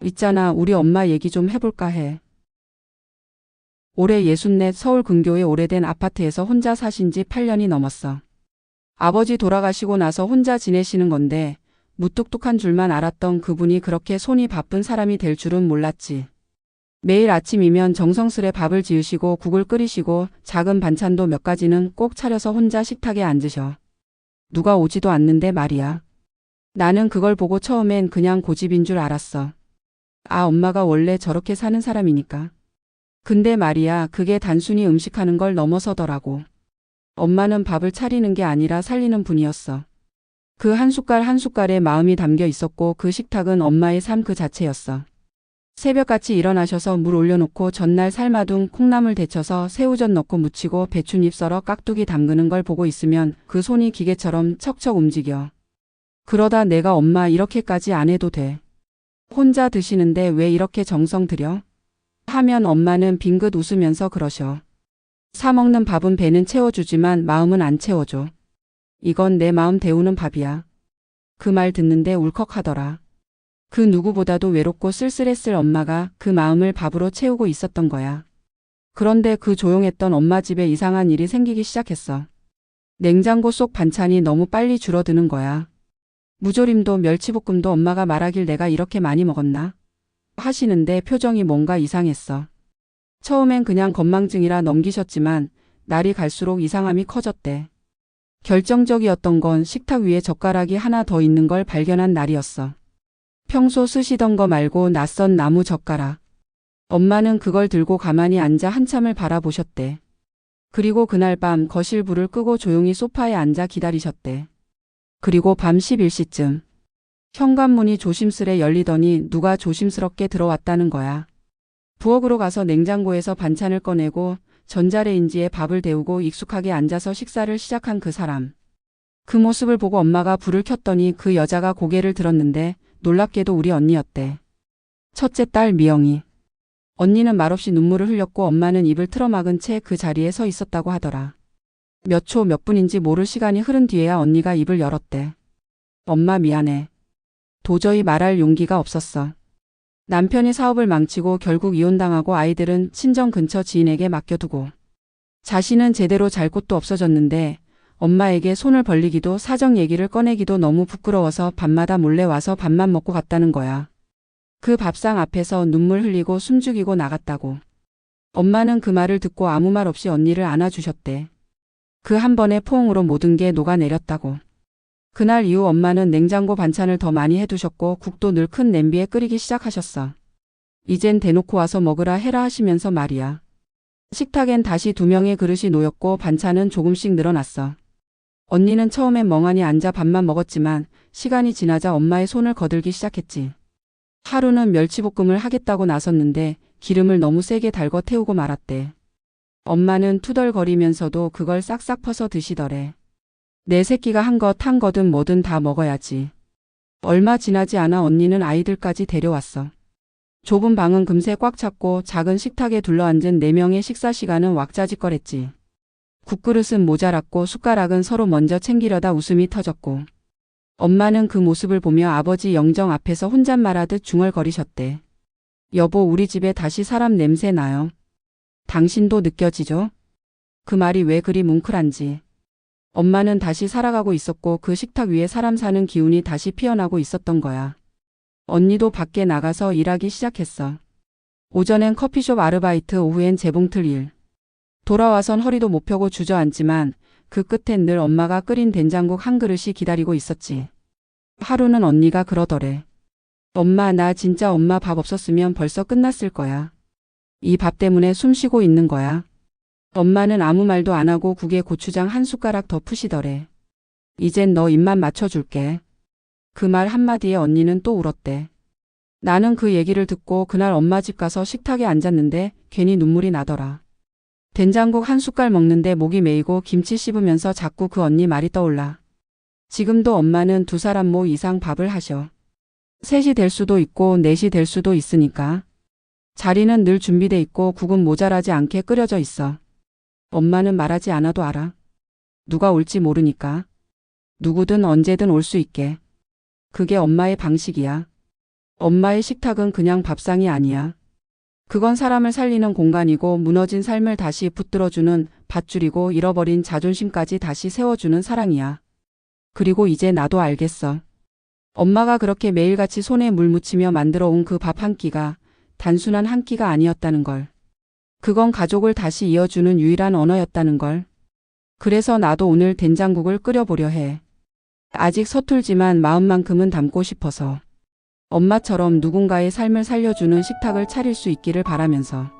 있잖아, 우리 엄마 얘기 좀 해볼까 해. 올해 64 서울 근교의 오래된 아파트에서 혼자 사신 지 8년이 넘었어. 아버지 돌아가시고 나서 혼자 지내시는 건데 무뚝뚝한 줄만 알았던 그분이 그렇게 손이 바쁜 사람이 될 줄은 몰랐지. 매일 아침이면 정성스레 밥을 지으시고 국을 끓이시고 작은 반찬도 몇 가지는 꼭 차려서 혼자 식탁에 앉으셔. 누가 오지도 않는데 말이야. 나는 그걸 보고 처음엔 그냥 고집인 줄 알았어. 아, 엄마가 원래 저렇게 사는 사람이니까. 근데 말이야, 그게 단순히 음식하는 걸 넘어서더라고. 엄마는 밥을 차리는 게 아니라 살리는 분이었어. 그 한 숟갈 한 숟갈에 마음이 담겨 있었고 그 식탁은 엄마의 삶 그 자체였어. 새벽같이 일어나셔서 물 올려놓고 전날 삶아둔 콩나물 데쳐서 새우젓 넣고 무치고 배춧잎 썰어 깍두기 담그는 걸 보고 있으면 그 손이 기계처럼 척척 움직여. 그러다 내가 엄마 이렇게까지 안 해도 돼. 혼자 드시는데 왜 이렇게 정성 들여? 하면 엄마는 빙긋 웃으면서 그러셔. 사 먹는 밥은 배는 채워주지만 마음은 안 채워줘. 이건 내 마음 데우는 밥이야. 그 말 듣는데 울컥하더라. 그 누구보다도 외롭고 쓸쓸했을 엄마가 그 마음을 밥으로 채우고 있었던 거야. 그런데 그 조용했던 엄마 집에 이상한 일이 생기기 시작했어. 냉장고 속 반찬이 너무 빨리 줄어드는 거야. 무조림도 멸치볶음도 엄마가 말하길 내가 이렇게 많이 먹었나? 하시는데 표정이 뭔가 이상했어. 처음엔 그냥 건망증이라 넘기셨지만 날이 갈수록 이상함이 커졌대. 결정적이었던 건 식탁 위에 젓가락이 하나 더 있는 걸 발견한 날이었어. 평소 쓰시던 거 말고 낯선 나무 젓가락. 엄마는 그걸 들고 가만히 앉아 한참을 바라보셨대. 그리고 그날 밤 거실 불을 끄고 조용히 소파에 앉아 기다리셨대. 그리고 밤 11시쯤 현관문이 조심스레 열리더니 누가 조심스럽게 들어왔다는 거야. 부엌으로 가서 냉장고에서 반찬을 꺼내고 전자레인지에 밥을 데우고 익숙하게 앉아서 식사를 시작한 그 사람. 그 모습을 보고 엄마가 불을 켰더니 그 여자가 고개를 들었는데 놀랍게도 우리 언니였대. 첫째 딸 미영이. 언니는 말없이 눈물을 흘렸고 엄마는 입을 틀어막은 채 그 자리에 서 있었다고 하더라. 몇 초 몇 분인지 모를 시간이 흐른 뒤에야 언니가 입을 열었대. 엄마 미안해. 도저히 말할 용기가 없었어. 남편이 사업을 망치고 결국 이혼당하고 아이들은 친정 근처 지인에게 맡겨두고 자신은 제대로 잘 곳도 없어졌는데 엄마에게 손을 벌리기도 사정 얘기를 꺼내기도 너무 부끄러워서 밤마다 몰래 와서 밥만 먹고 갔다는 거야. 그 밥상 앞에서 눈물 흘리고 숨죽이고 나갔다고. 엄마는 그 말을 듣고 아무 말 없이 언니를 안아주셨대. 그 한 번의 포옹으로 모든 게 녹아내렸다고. 그날 이후 엄마는 냉장고 반찬을 더 많이 해두셨고 국도 늘 큰 냄비에 끓이기 시작하셨어. 이젠 대놓고 와서 먹으라 해라 하시면서 말이야. 식탁엔 다시 2명의 그릇이 놓였고 반찬은 조금씩 늘어났어. 언니는 처음엔 멍하니 앉아 밥만 먹었지만 시간이 지나자 엄마의 손을 거들기 시작했지. 하루는 멸치볶음을 하겠다고 나섰는데 기름을 너무 세게 달궈 태우고 말았대. 엄마는 투덜거리면서도 그걸 싹싹 퍼서 드시더래. 내 새끼가 한 거든 뭐든 다 먹어야지. 얼마 지나지 않아 언니는 아이들까지 데려왔어. 좁은 방은 금세 꽉 찼고 작은 식탁에 둘러앉은 4명의 식사 시간은 왁자지껄했지. 국그릇은 모자랐고 숟가락은 서로 먼저 챙기려다 웃음이 터졌고. 엄마는 그 모습을 보며 아버지 영정 앞에서 혼잣말하듯 중얼거리셨대. 여보, 우리 집에 다시 사람 냄새 나요. 당신도 느껴지죠? 그 말이 왜 그리 뭉클한지. 엄마는 다시 살아가고 있었고 그 식탁 위에 사람 사는 기운이 다시 피어나고 있었던 거야. 언니도 밖에 나가서 일하기 시작했어. 오전엔 커피숍 아르바이트, 오후엔 재봉틀 일. 돌아와선 허리도 못 펴고 주저앉지만 그 끝엔 늘 엄마가 끓인 된장국 한 그릇이 기다리고 있었지. 하루는 언니가 그러더래. 엄마, 나 진짜 엄마 밥 없었으면 벌써 끝났을 거야. 이 밥 때문에 숨 쉬고 있는 거야. 엄마는 아무 말도 안 하고 국에 고추장 한 숟가락 더 푸시더래. 이젠 너 입만 맞춰줄게. 그 말 한마디에 언니는 또 울었대. 나는 그 얘기를 듣고 그날 엄마 집 가서 식탁에 앉았는데 괜히 눈물이 나더라. 된장국 한 숟갈 먹는데 목이 메이고 김치 씹으면서 자꾸 그 언니 말이 떠올라. 지금도 엄마는 2사람 이상 밥을 하셔. 3이 될 수도 있고 4이 될 수도 있으니까. 자리는 늘 준비돼 있고 국은 모자라지 않게 끓여져 있어. 엄마는 말하지 않아도 알아. 누가 올지 모르니까. 누구든 언제든 올 수 있게. 그게 엄마의 방식이야. 엄마의 식탁은 그냥 밥상이 아니야. 그건 사람을 살리는 공간이고 무너진 삶을 다시 붙들어주는 밧줄이고 잃어버린 자존심까지 다시 세워주는 사랑이야. 그리고 이제 나도 알겠어. 엄마가 그렇게 매일같이 손에 물 묻히며 만들어 온 그 밥 한 끼가 단순한 한 끼가 아니었다는 걸. 그건 가족을 다시 이어주는 유일한 언어였다는 걸. 그래서 나도 오늘 된장국을 끓여보려 해. 아직 서툴지만 마음만큼은 담고 싶어서. 엄마처럼 누군가의 삶을 살려주는 식탁을 차릴 수 있기를 바라면서.